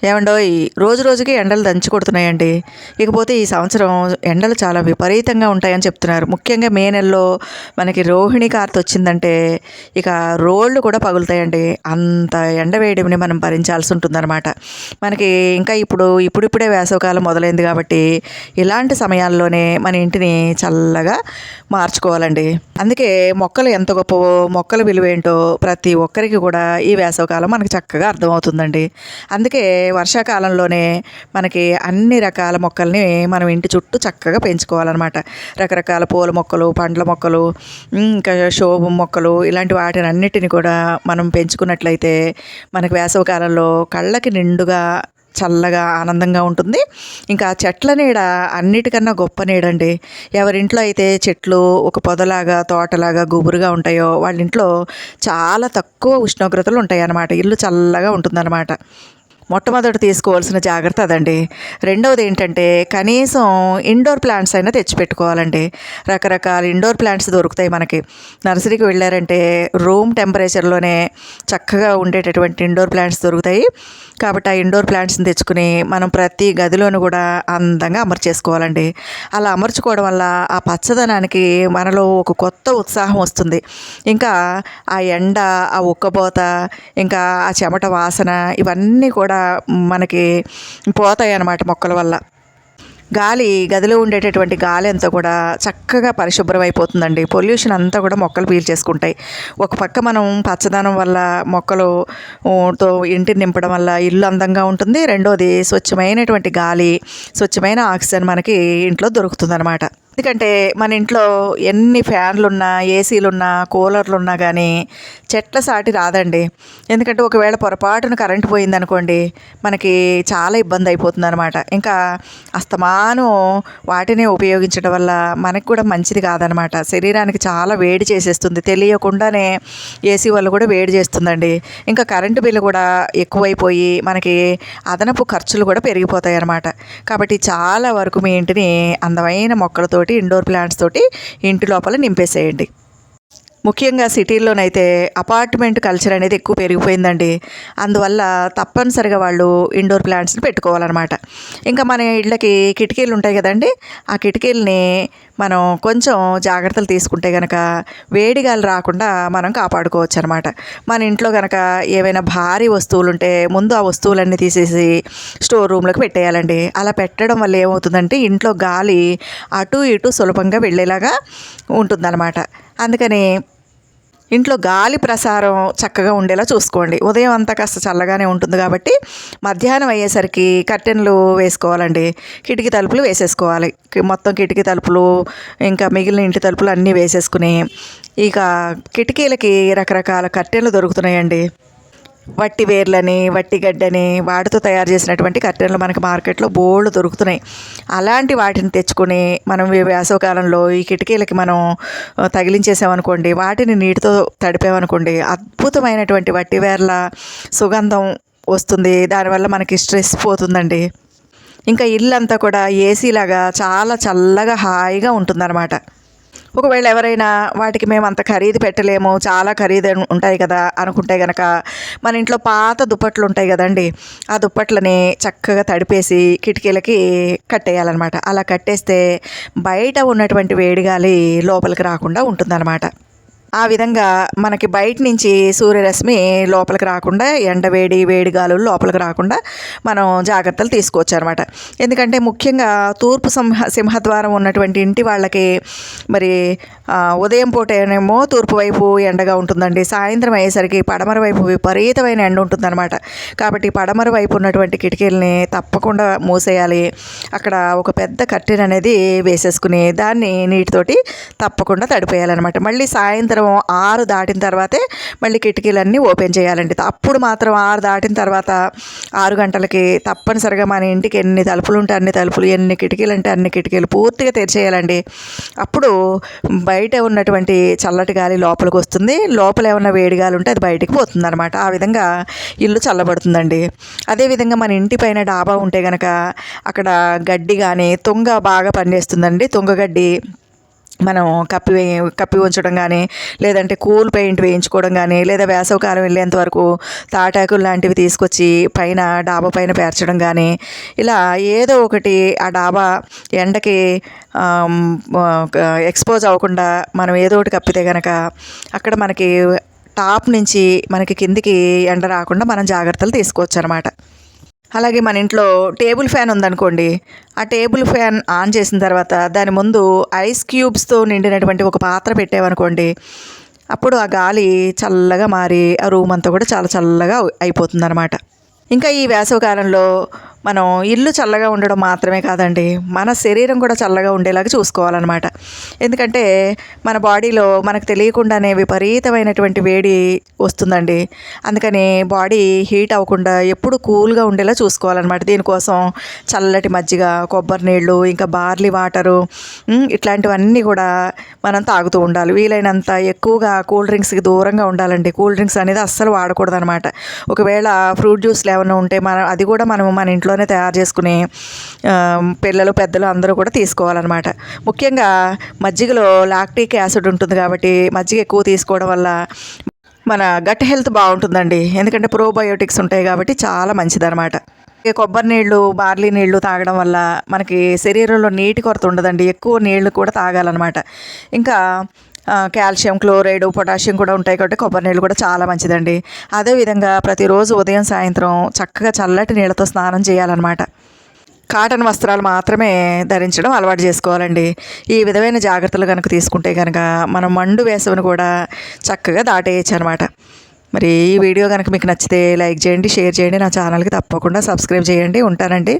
ఏమండోయ్, రోజు రోజుకి ఎండలు దంచి కొడుతున్నాయండి. ఇకపోతే ఈ సంవత్సరం ఎండలు చాలా విపరీతంగా ఉంటాయని చెప్తున్నారు. ముఖ్యంగా మే నెలలో మనకి రోహిణి కార్తె వచ్చిందంటే ఇక రోళ్ళు కూడా పగులుతాయండి. అంత ఎండ వేడిని మనం భరించాల్సి ఉంటుందన్నమాట. మనకి ఇంకా ఇప్పుడిప్పుడే వేసవికాలం మొదలైంది కాబట్టి ఇలాంటి సమయాల్లోనే మన ఇంటిని చల్లగా మార్చుకోవాలండి. అందుకే మొక్కలు ఎంత గొప్పవో, మొక్కల విలువేంటో ప్రతి ఒక్కరికి కూడా ఈ వేసవికాలం మనకి చక్కగా అర్థమవుతుందండి. అందుకే వర్షాకాలంలోనే మనకి అన్ని రకాల మొక్కల్ని మనం ఇంటి చుట్టూ చక్కగా పెంచుకోవాలన్నమాట. రకరకాల పూల మొక్కలు, పండ్ల మొక్కలు, ఇంకా శోభం మొక్కలు, ఇలాంటి వాటిని అన్నిటిని కూడా మనం పెంచుకున్నట్లయితే మనకి వేసవికాలంలో కళ్ళకి నిండుగా చల్లగా ఆనందంగా ఉంటుంది. ఇంకా చెట్ల నీడ అన్నిటికన్నా గొప్ప నీడండి. ఎవరింట్లో అయితే చెట్లు ఒక పొదలాగా, తోటలాగా గుబురుగా ఉంటాయో వాళ్ళ ఇంట్లో చాలా తక్కువ ఉష్ణోగ్రతలు ఉంటాయి అన్నమాట. ఇల్లు చల్లగా ఉంటుందన్నమాట. మొట్టమొదటి తీసుకోవాల్సిన జాగ్రత్త అదండి. రెండవది ఏంటంటే కనీసం ఇండోర్ ప్లాంట్స్ అయినా తెచ్చిపెట్టుకోవాలండి. రకరకాల ఇండోర్ ప్లాంట్స్ దొరుకుతాయి మనకి. నర్సరీకి వెళ్ళారంటే రూమ్ టెంపరేచర్లోనే చక్కగా ఉండేటటువంటి ఇండోర్ ప్లాంట్స్ దొరుకుతాయి. కాబట్టి ఆ ఇండోర్ ప్లాంట్స్ని తెచ్చుకుని మనం ప్రతి గదిలోనూ కూడా అందంగా అమర్చేసుకోవాలండి. అలా అమర్చుకోవడం వల్ల ఆ పచ్చదనానికి మనలో ఒక కొత్త ఉత్సాహం వస్తుంది. ఇంకా ఆ ఎండ, ఆ ఉక్కబోత, ఇంకా ఆ చెమట వాసన ఇవన్నీ కూడా మనకి పోతాయి అన్నమాట మొక్కల వల్ల. గదిలో ఉండేటటువంటి గాలి అంతా కూడా చక్కగా పరిశుభ్రం అయిపోతుందండి. పొల్యూషన్ అంతా కూడా మొక్కలు పీల్చేసుకుంటాయి. ఒక పక్క మనం పచ్చదనం వల్ల మొక్కలు తో ఇంటిని నింపడం వల్ల ఇల్లు అందంగా ఉంటుంది. రెండోది స్వచ్ఛమైనటువంటి గాలి, స్వచ్ఛమైన ఆక్సిజన్ మనకి ఇంట్లో దొరుకుతుందన్నమాట. ఎందుకంటే మన ఇంట్లో ఎన్ని ఫ్యాన్లున్నా, ఏసీలున్నా, కూలర్లున్నా కానీ చెట్ల సాటి రాదండి. ఎందుకంటే ఒకవేళ పొరపాటున కరెంటు పోయిందనుకోండి మనకి చాలా ఇబ్బంది అయిపోతుంది అనమాట. ఇంకా అస్తమానం వాటినే ఉపయోగించడం వల్ల మనకు కూడా మంచిది కాదనమాట. శరీరానికి చాలా వేడి చేసేస్తుంది. తెలియకుండానే ఏసీ వల్ల కూడా వేడి చేస్తుందండి. ఇంకా కరెంటు బిల్లు కూడా ఎక్కువైపోయి మనకి అదనపు ఖర్చులు కూడా పెరిగిపోతాయి అన్నమాట. కాబట్టి చాలా వరకు మీ ఇంటిని అందమైన మొక్కలతోటి, ఇండోర్ ప్లాంట్స్ తోటి ఇంటి లోపల నింపేసేయండి. ముఖ్యంగా సిటీల్లోనైతే అపార్ట్మెంట్ కల్చర్ అనేది ఎక్కువ పెరిగిపోయిందండి. అందువల్ల తప్పనిసరిగా వాళ్ళు ఇండోర్ ప్లాంట్స్ని పెట్టుకోవాలన్నమాట. ఇంకా మన ఇళ్ళకి కిటికీలు ఉంటాయి కదండి, ఆ కిటికీలని మనం కొంచెం జాగ్రత్తలు తీసుకుంటే కనుక వేడిగాలు రాకుండా మనం కాపాడుకోవచ్చు అనమాట. మన ఇంట్లో కనుక ఏవైనా భారీ వస్తువులు ఉంటే ముందు ఆ వస్తువులన్నీ తీసేసి స్టోర్ రూమ్లోకి పెట్టేయాలండి. అలా పెట్టడం వల్ల ఏమవుతుందంటే ఇంట్లో గాలి అటు ఇటు సులభంగా వెళ్ళేలాగా ఉంటుందన్నమాట. అందుకని ఇంట్లో గాలి ప్రసారం చక్కగా ఉండేలా చూసుకోండి. ఉదయం అంతా కాస్త చల్లగానే ఉంటుంది కాబట్టి మధ్యాహ్నం అయ్యేసరికి కర్టెన్లు వేసుకోవాలండి. కిటికీ తలుపులు వేసేసుకోవాలి. మొత్తం కిటికీ తలుపులు ఇంకా మిగిలిన ఇంటి తలుపులు అన్నీ వేసేసుకుని ఇక కిటికీలకి రకరకాల కర్టెన్లు దొరుకుతున్నాయండి. వట్టి వేర్లని, వట్టి గడ్డని, వాటితో తయారు చేసినటువంటి కర్టెన్లు మనకి మార్కెట్లో బోల్డ్ దొరుకుతున్నాయి. అలాంటి వాటిని తెచ్చుకొని మనం వేసవికాలంలో ఈ కిటికీలకి మనం తగిలించేసామనుకోండి, వాటిని నీటితో తడిపామనుకోండి, అద్భుతమైనటువంటి వట్టి వేర్ల సుగంధం వస్తుంది. దానివల్ల మనకి స్ట్రెస్ పోతుందండి. ఇంకా ఇల్లంతా కూడా ఏసీలాగా చాలా చల్లగా హాయిగా ఉంటుందన్నమాట. ఒకవేళ ఎవరైనా వాటికి మేము అంత ఖరీదు పెట్టలేము, చాలా ఖరీదు ఉంటాయి కదా అనుకుంటే కనుక మన ఇంట్లో పాత దుప్పట్లు ఉంటాయి కదండి, ఆ దుప్పట్లని చక్కగా తడిపేసి కిటికీలకి కట్టేయాలన్నమాట. అలా కట్టేస్తే బయట ఉన్నటువంటి వేడిగాలి లోపలికి రాకుండా ఉంటుందన్నమాట. ఆ విధంగా మనకి బయట నుంచి సూర్యరశ్మి లోపలికి రాకుండా, వేడి గాలులు లోపలికి రాకుండా మనం జాగ్రత్తలు తీసుకోవచ్చు అనమాట. ఎందుకంటే ముఖ్యంగా తూర్పు సింహద్వారం ఉన్నటువంటి ఇంటి వాళ్ళకి మరి ఉదయం పూటేనేమో తూర్పు వైపు ఎండగా ఉంటుందండి. సాయంత్రం అయ్యేసరికి పడమర వైపు విపరీతమైన ఎండ ఉంటుందన్నమాట. కాబట్టి పడమర వైపు ఉన్నటువంటి కిటికీలని తప్పకుండా మూసేయాలి. అక్కడ ఒక పెద్ద కర్టెన్ అనేది వేసేసుకుని దాన్ని నీటితోటి తప్పకుండా తడిపేయాలన్నమాట. మళ్ళీ సాయంత్రం 6 దాటిన తర్వాతే మళ్ళీ కిటికీలన్నీ ఓపెన్ చేయాలండి. అప్పుడు మాత్రం 6 దాటిన తర్వాత 6 గంటలకి తప్పనిసరిగా మన ఇంటికి ఎన్ని తలుపులు ఉంటే అన్ని తలుపులు, ఎన్ని కిటికీలు అంటే అన్ని కిటికీలు పూర్తిగా తెరిచేయాలండి. అప్పుడు బయట ఉన్నటువంటి చల్లటి గాలి లోపలికి వస్తుంది, లోపల ఏమన్నా వేడి గాలి ఉంటే అది బయటికి పోతుంది అనమాట. ఆ విధంగా ఇల్లు చల్లబడుతుందండి. అదేవిధంగా మన ఇంటి పైన డాబా ఉంటే కనుక అక్కడ గడ్డి కానీ తుంగ బాగా పండేస్తుందండి. తుంగగడ్డి మనం కప్పి ఉంచడం కానీ, లేదంటే కూల్ పెయింట్ వేయించుకోవడం కానీ, లేదా వేసవికాలం వెళ్ళేంత వరకు తాటాకులు లాంటివి తీసుకొచ్చి పైన డాబా పైన పేర్చడం కానీ, ఇలా ఏదో ఒకటి ఆ డాబా ఎండకి ఎక్స్పోజ్ అవ్వకుండా మనం ఏదో ఒకటి కప్పితే కనుక అక్కడ మనకి టాప్ నుంచి మనకి కిందికి ఎండ రాకుండా మనం జాగ్రత్తలు తీసుకోవచ్చు అనమాట. అలాగే మన ఇంట్లో టేబుల్ ఫ్యాన్ ఉందనుకోండి, ఆ టేబుల్ ఫ్యాన్ ఆన్ చేసిన తర్వాత దాని ముందు ఐస్ క్యూబ్స్తో నిండినటువంటి ఒక పాత్ర పెట్టామనుకోండి, అప్పుడు ఆ గాలి చల్లగా మారి ఆ రూమ్ అంతా కూడా చాలా చల్లగా అయిపోతుందన్నమాట. ఇంకా ఈ వేసవికాలంలో మనం ఇల్లు చల్లగా ఉండడం మాత్రమే కాదండి, మన శరీరం కూడా చల్లగా ఉండేలాగా చూసుకోవాలన్నమాట. ఎందుకంటే మన బాడీలో మనకు తెలియకుండానే విపరీతమైనటువంటి వేడి వస్తుందండి. అందుకని బాడీ హీట్ అవ్వకుండా ఎప్పుడు కూల్గా ఉండేలా చూసుకోవాలన్నమాట. దీనికోసం చల్లటి మజ్జిగ, కొబ్బరి నీళ్ళు, ఇంకా బార్లీ వాటరు, ఇట్లాంటివన్నీ కూడా మనం తాగుతూ ఉండాలి. వీలైనంత ఎక్కువగా కూల్ డ్రింక్స్కి దూరంగా ఉండాలండి. కూల్ డ్రింక్స్ అనేది అస్సలు వాడకూడదు అనమాట. ఒకవేళ ఫ్రూట్ జ్యూస్లు ఏమైనా ఉంటే అది కూడా మనం మన ఇంట్లోనే తయారు చేసుకుని పిల్లలు పెద్దలు అందరూ కూడా తీసుకోవాలన్నమాట. ముఖ్యంగా మజ్జిగలో లాక్టిక్ యాసిడ్ ఉంటుంది కాబట్టి మజ్జిగ ఎక్కువ తీసుకోవడం వల్ల మన గట్ హెల్త్ బాగుంటుందండి. ఎందుకంటే ప్రోబయోటిక్స్ ఉంటాయి కాబట్టి చాలా మంచిదన్నమాట. కొబ్బరి నీళ్ళు, బార్లీ నీళ్ళు తాగడం వల్ల మనకి శరీరంలో నీటి కొరత ఉండదండి. ఎక్కువ నీళ్లు కూడా తాగాలన్నమాట. ఇంకా కాల్షియం క్లోరైడ్, పొటాషియం కూడా ఉంటాయి కాబట్టి కొబ్బరి నీళ్ళు కూడా చాలా మంచిదండి. అదేవిధంగా ప్రతిరోజు ఉదయం సాయంత్రం చక్కగా చల్లటి నీళ్ళతో స్నానం చేయాలన్నమాట. కాటన్ వస్త్రాలు మాత్రమే ధరించడం అలవాటు చేసుకోవాలండి. ఈ విధమైన జాగ్రత్తలు కనుక తీసుకుంటే కనుక మనం మండు వేసవిని కూడా చక్కగా దాటేయచ్చు అనమాట. మరి ఈ వీడియో కనుక మీకు నచ్చితే లైక్ చేయండి, షేర్ చేయండి, నా ఛానల్కి తప్పకుండా సబ్స్క్రైబ్ చేయండి. ఉంటానండి.